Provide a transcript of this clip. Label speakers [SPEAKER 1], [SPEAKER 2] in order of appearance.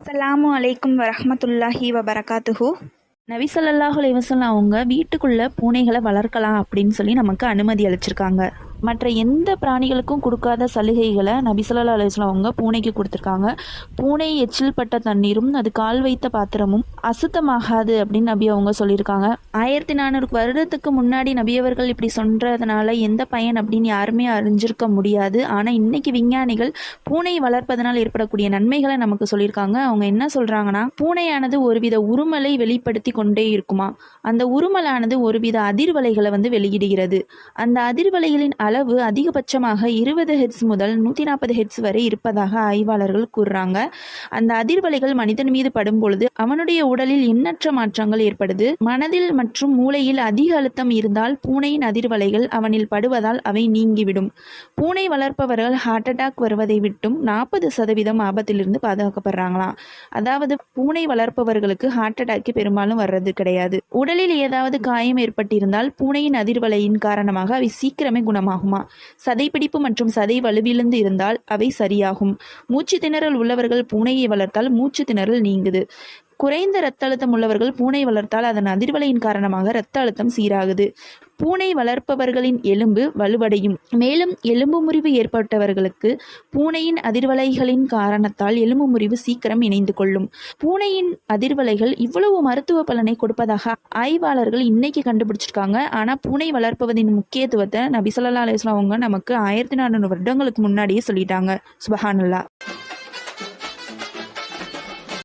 [SPEAKER 1] அஸ்ஸலாமு அலைக்கும் வரஹ்மத்துல்லாஹி வபரகாத்துஹு.
[SPEAKER 2] நபி ஸல்லல்லாஹு அலைஹி வஸல்லம் அவங்க வீட்டுக்குள்ள பூனைகளை வளர்க்கலாம் அப்படின்னு சொல்லி நமக்கு அனுமதி அளிச்சிருக்காங்க. மற்ற எந்த பிராணிகளுக்கும் கொடுக்காத சலுகைகளை நபி ஸல்லல்லாஹு அலைஹி வஸல்லம் அவங்க பூனைக்கு கொடுத்துருக்காங்க. பூனை எச்சில் பட்ட தண்ணீரும் அது கால் வைத்த பாத்திரமும் அசுத்தமாகாது அப்படின்னு நபி அவங்க சொல்லியிருக்காங்க. 1400 வருடத்துக்கு முன்னாடி நபியவர்கள் இப்படி சொல்றதுனால எந்த பயன் அப்படின்னு யாருமே அறிஞ்சிருக்க முடியாது. ஆனால் இன்னைக்கு விஞ்ஞானிகள் பூனை வளர்ப்பதனால் ஏற்படக்கூடிய நன்மைகளை நமக்கு சொல்லியிருக்காங்க. அவங்க என்ன சொல்றாங்கன்னா, பூனையானது ஒருவித உருமலை வெளிப்படுத்தி கொண்டே இருக்குமா. அந்த உருமலானது ஒருவித அதிர்வலைகளை வெளியிடுகிறது. அந்த அதிர்வலைகளின் அளவு அதிகபட்சமாக 20 ஹெர்ட்ஸ் முதல் 140 ஹெர்ட்ஸ் வரை இருப்பதாக ஆய்வாளர்கள் கூறுறாங்க. அந்த அதிர்வலைகள் மனிதன் மீது படும் பொழுது அவனுடைய உடலில் எண்ணற்ற மாற்றங்கள் ஏற்படுது. மனதில் மற்றும் மூளையில் அதிக அழுத்தம் இருந்தால் பூனையின் அதிர்வலைகள் அவனில் படுவதால் அவை நீங்கிவிடும். பூனை வளர்ப்பவர்கள் ஹார்ட் அட்டாக் வருவதை விட்டும் 40% ஆபத்திலிருந்து பாதுகாக்கப்படுறாங்களாம். அதாவது பூனை வளர்ப்பவர்களுக்கு ஹார்ட் அட்டாக் பெரும்பாலும் வர்றது கிடையாது. உடலில் ஏதாவது காயம் ஏற்பட்டிருந்தால் பூனையின் அதிர்வலையின் காரணமாக அவை சீக்கிரமே குணமாகுமா. சதைப்பிடிப்பு மற்றும் சதை வலுவிழந்து இருந்தால் அவை சரியாகும். மூச்சு திணறல் உள்ளவர்கள் பூனையை வளர்த்தால் மூச்சு திணறல் நீங்குது. குறைந்த இரத்த அழுத்தம் உள்ளவர்கள் பூனை வளர்த்தால் அதன் அதிர்வலையின் காரணமாக இரத்த அழுத்தம் சீராகுது. பூனை வளர்ப்பவர்களின் எலும்பு வலுவடையும். மேலும் எலும்பு முறிவு ஏற்பட்டவர்களுக்கு பூனையின் அதிர்வலைகளின் காரணத்தால் எலும்பு முறிவு சீக்கிரம் இணைந்து கொள்ளும். பூனையின் அதிர்வலைகள் இவ்வளவு மருத்துவ பலனை கொடுப்பதாக ஆய்வாளர்கள் இன்னைக்கு கண்டுபிடிச்சிருக்காங்க. ஆனால் பூனை வளர்ப்பதின் முக்கியத்துவத்தை நபி ஸல்லல்லாஹு அலைஹி வஸல்லம் அவங்க நமக்கு 1400 வருடங்களுக்கு முன்னாடியே சொல்லிட்டாங்க. சுபஹானல்லாஹ்.